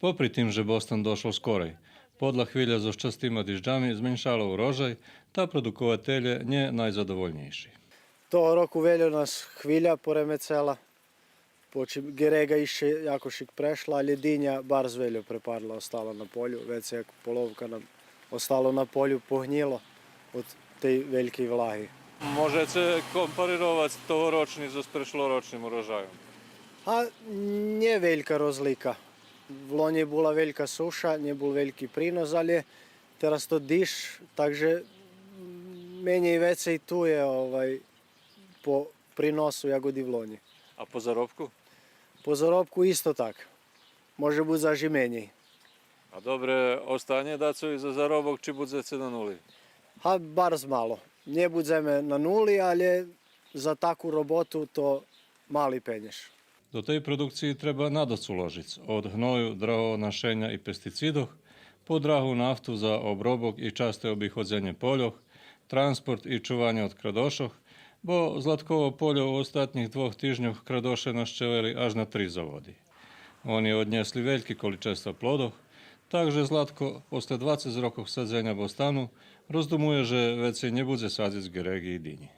Popri tým, že Boston došol skorej, podľa chvíľa so šťastými dižďami zmenšalo urožaj, та produkovatelje nie najzadovoljnejší. Того року велю нас хвиля поремецела, потім герега іще якошик прešla, ali dinja bar z velju prepadla, ostala na polju, već se polovka nam ostalo na polju pognilo od tej velikej vlagi. Можете компарувати тогорочний з прошлорочним урожаєм? A nie velika rozlika. V loni je bila velika suša, nie bol veľký prínos, ali teraz to diš, takže menej vecej tu je po prinosu jagodi v loni. А по заробку? Po zarobku isto tak. Može biti zaži menej. А добре, остане дацу і за заробок, чи буде це на нулі? A bar malo. Nie budeme na nuli, ali za takvu robotu to mali penješ. До тієї продукції треба надоцу ложити. Od гною, драгого нашення і пестицидів, по драгу нафту за обробок і часте обіходження польох, транспорт і чування від крадошок, бо Zlatkovo polje u ostatnjih 2 тижнів крадоше naščeveli až na 3 заводи. Oni odnesli veliki količestva plodov, takže Zlatko posle 20 rokov sadzenia Bostanu rozdumuje, že već se ne bude sadziti geregi i dinji.